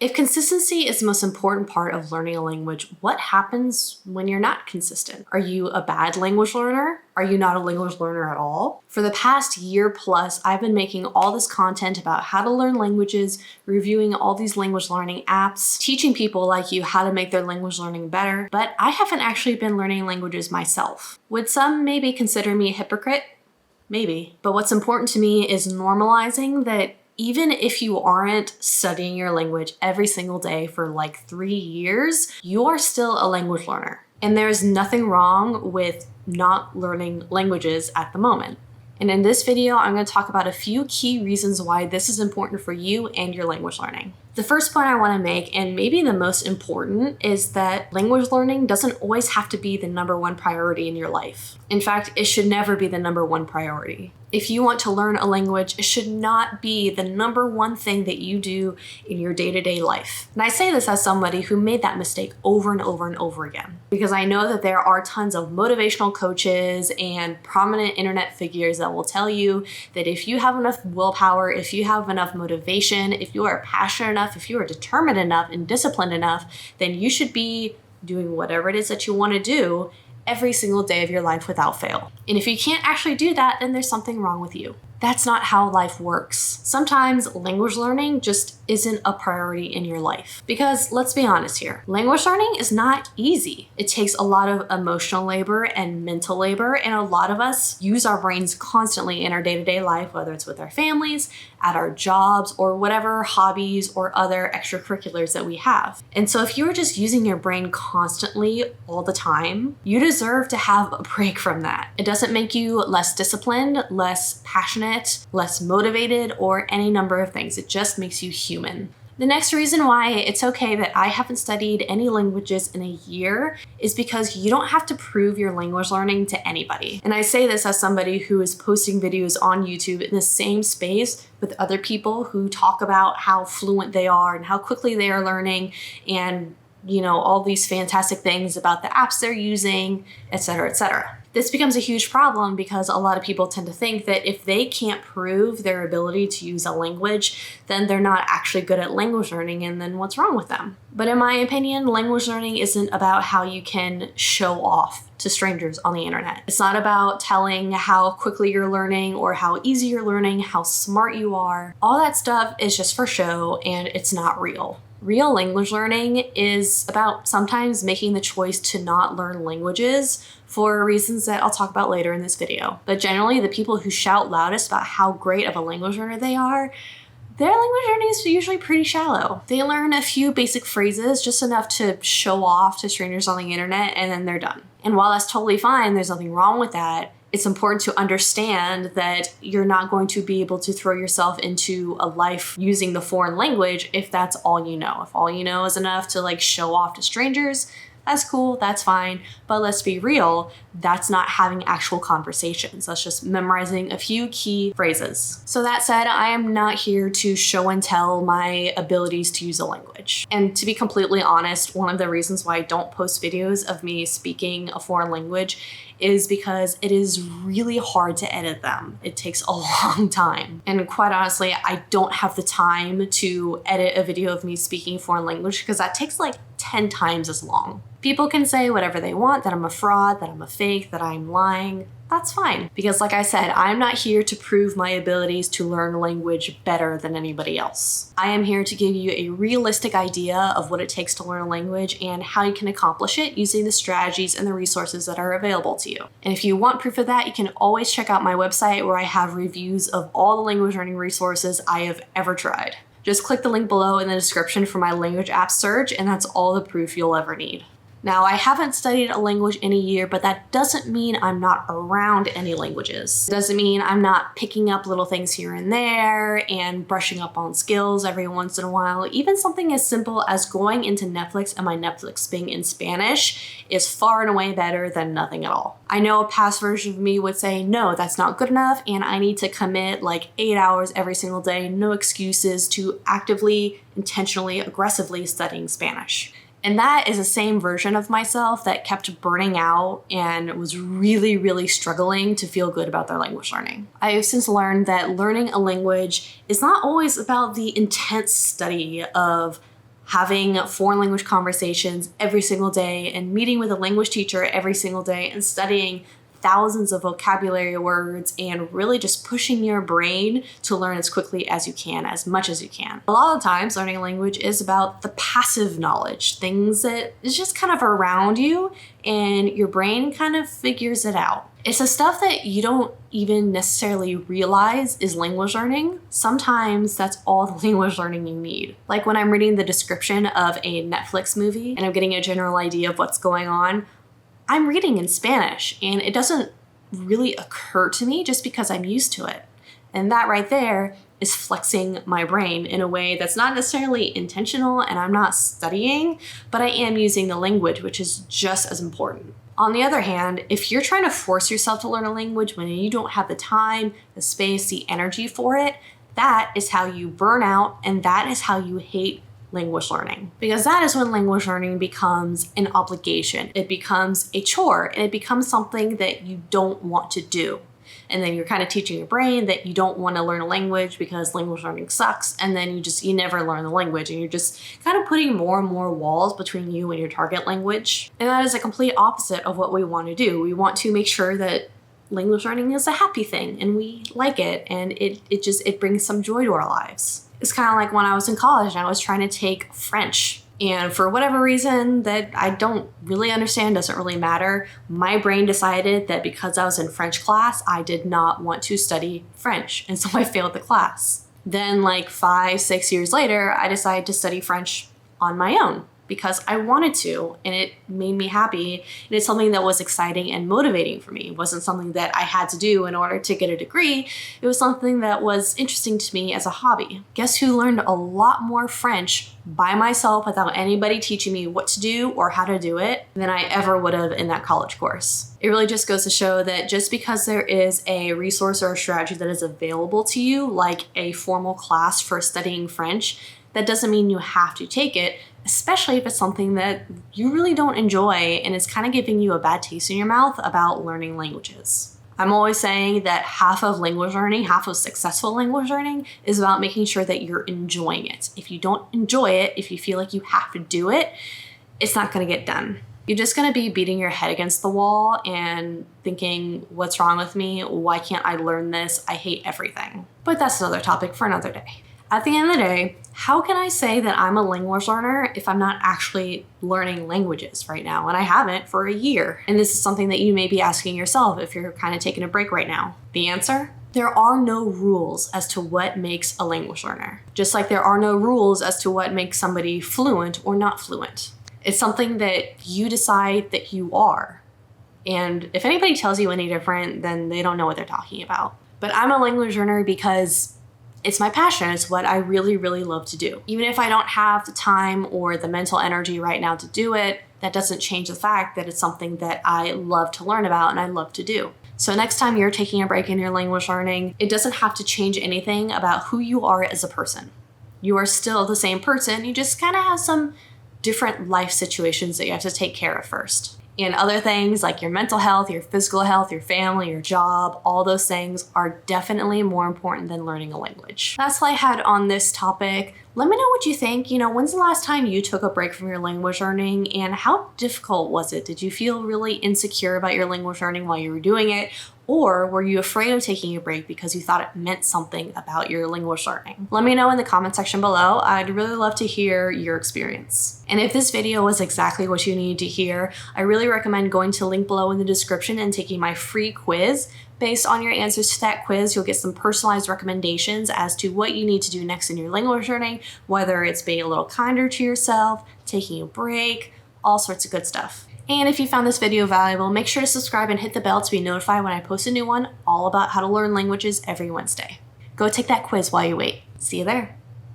If consistency is the most important part of learning a language, what happens when you're not consistent? Are you a bad language learner? Are you not a language learner at all? For the past year plus, I've been making all this content about how to learn languages, reviewing all these language learning apps, teaching people like you how to make their language learning better, but I haven't actually been learning languages myself. Would some maybe consider me a hypocrite? Maybe. But what's important to me is normalizing that even if you aren't studying your language every single day for like 3 years, you are still a language learner. And there's nothing wrong with not learning languages at the moment. And in this video, I'm going to talk about a few key reasons why this is important for you and your language learning. The first point I want to make, and maybe the most important, is that language learning doesn't always have to be the #1 priority in your life. In fact, it should never be the #1 priority. If you want to learn a language, it should not be the #1 thing that you do in your day-to-day life. And I say this as somebody who made that mistake over and over and over again, because I know that there are tons of motivational coaches and prominent internet figures that will tell you that if you have enough willpower, if you have enough motivation, if you are passionate enough, if you are determined enough and disciplined enough, then you should be doing whatever it is that you want to do every single day of your life without fail. And if you can't actually do that, then there's something wrong with you. That's not how life works. Sometimes language learning just isn't a priority in your life. Because let's be honest here, language learning is not easy. It takes a lot of emotional labor and mental labor, and a lot of us use our brains constantly in our day-to-day life, whether it's with our families, at our jobs, or whatever hobbies or other extracurriculars that we have. And so if you're just using your brain constantly all the time, you deserve to have a break from that. It doesn't make you less disciplined, less passionate, less motivated, or any number of things. It just makes you human. The next reason why it's okay that I haven't studied any languages in a year is because you don't have to prove your language learning to anybody. And I say this as somebody who is posting videos on YouTube in the same space with other people who talk about how fluent they are and how quickly they are learning, and all these fantastic things about the apps they're using, etc., etc. This becomes a huge problem because a lot of people tend to think that if they can't prove their ability to use a language, then they're not actually good at language learning, and then what's wrong with them? But in my opinion, language learning isn't about how you can show off to strangers on the internet. It's not about telling how quickly you're learning or how easy you're learning, how smart you are. All that stuff is just for show, and it's not real. Real language learning is about sometimes making the choice to not learn languages for reasons that I'll talk about later in this video. But generally, the people who shout loudest about how great of a language learner they are, their language learning is usually pretty shallow. They learn a few basic phrases, just enough to show off to strangers on the internet, and then they're done. And while that's totally fine, there's nothing wrong with that, it's important to understand that you're not going to be able to throw yourself into a life using the foreign language if that's all you know. If all you know is enough to show off to strangers, that's cool, that's fine. But let's be real, that's not having actual conversations. That's just memorizing a few key phrases. So that said, I am not here to show and tell my abilities to use a language. And to be completely honest, one of the reasons why I don't post videos of me speaking a foreign language is because it is really hard to edit them. It takes a long time. And quite honestly, I don't have the time to edit a video of me speaking a foreign language because that takes 10 times as long. People can say whatever they want, that I'm a fraud, that I'm a fake, that I'm lying. That's fine. Because like I said, I'm not here to prove my abilities to learn language better than anybody else. I am here to give you a realistic idea of what it takes to learn a language and how you can accomplish it using the strategies and the resources that are available to you. And if you want proof of that, you can always check out my website where I have reviews of all the language learning resources I have ever tried. Just click the link below in the description for my language app search, and that's all the proof you'll ever need. Now, I haven't studied a language in a year, but that doesn't mean I'm not around any languages. It doesn't mean I'm not picking up little things here and there and brushing up on skills every once in a while. Even something as simple as going into Netflix and my Netflix being in Spanish is far and away better than nothing at all. I know a past version of me would say, no, that's not good enough, and I need to commit 8 hours every single day, no excuses, to actively, intentionally, aggressively studying Spanish. And that is the same version of myself that kept burning out and was really, really struggling to feel good about their language learning. I have since learned that learning a language is not always about the intense study of having foreign language conversations every single day and meeting with a language teacher every single day and studying thousands of vocabulary words and really just pushing your brain to learn as quickly as you can, as much as you can. A lot of times learning a language is about the passive knowledge, things that is just kind of around you and your brain kind of figures it out. It's the stuff that you don't even necessarily realize is language learning. Sometimes that's all the language learning you need. Like when I'm reading the description of a Netflix movie and I'm getting a general idea of what's going on, I'm reading in Spanish and it doesn't really occur to me just because I'm used to it. And that right there is flexing my brain in a way that's not necessarily intentional and I'm not studying, but I am using the language, which is just as important. On the other hand, if you're trying to force yourself to learn a language when you don't have the time, the space, the energy for it, that is how you burn out and that is how you hate language learning. Because that is when language learning becomes an obligation. It becomes a chore and it becomes something that you don't want to do. And then you're kind of teaching your brain that you don't want to learn a language because language learning sucks. And then you never learn the language and you're just kind of putting more and more walls between you and your target language. And that is a complete opposite of what we want to do. We want to make sure that language learning is a happy thing and we like it and it brings some joy to our lives. It's kind of like when I was in college and I was trying to take French. And for whatever reason that I don't really understand, doesn't really matter, my brain decided that because I was in French class, I did not want to study French. And so I failed the class. Then like 5-6 years later, I decided to study French on my own because I wanted to and it made me happy. And it's something that was exciting and motivating for me. It wasn't something that I had to do in order to get a degree. It was something that was interesting to me as a hobby. Guess who learned a lot more French by myself without anybody teaching me what to do or how to do it than I ever would have in that college course. It really just goes to show that just because there is a resource or a strategy that is available to you, like a formal class for studying French, that doesn't mean you have to take it, especially if it's something that you really don't enjoy and it's kind of giving you a bad taste in your mouth about learning languages. I'm always saying that half of language learning, half of successful language learning is about making sure that you're enjoying it. If you don't enjoy it, if you feel like you have to do it, it's not going to get done. You're just going to be beating your head against the wall and thinking, what's wrong with me? Why can't I learn this? I hate everything. But that's another topic for another day. At the end of the day, how can I say that I'm a language learner if I'm not actually learning languages right now? And I haven't for a year. And this is something that you may be asking yourself if you're kind of taking a break right now. The answer? There are no rules as to what makes a language learner. Just like there are no rules as to what makes somebody fluent or not fluent. It's something that you decide that you are. And if anybody tells you any different, then they don't know what they're talking about. But I'm a language learner because it's my passion. It's what I really, really love to do. Even if I don't have the time or the mental energy right now to do it, that doesn't change the fact that it's something that I love to learn about and I love to do. So next time you're taking a break in your language learning, it doesn't have to change anything about who you are as a person. You are still the same person. You just kind of have some different life situations that you have to take care of first. And other things like your mental health, your physical health, your family, your job, all those things are definitely more important than learning a language. That's all I had on this topic. Let me know what you think. When's the last time you took a break from your language learning and how difficult was it? Did you feel really insecure about your language learning while you were doing it? Or were you afraid of taking a break because you thought it meant something about your language learning? Let me know in the comment section below. I'd really love to hear your experience. And if this video was exactly what you needed to hear, I really recommend going to the link below in the description and taking my free quiz. Based on your answers to that quiz, you'll get some personalized recommendations as to what you need to do next in your language learning, whether it's being a little kinder to yourself, taking a break, all sorts of good stuff. And if you found this video valuable, make sure to subscribe and hit the bell to be notified when I post a new one all about how to learn languages every Wednesday. Go take that quiz while you wait. See you there.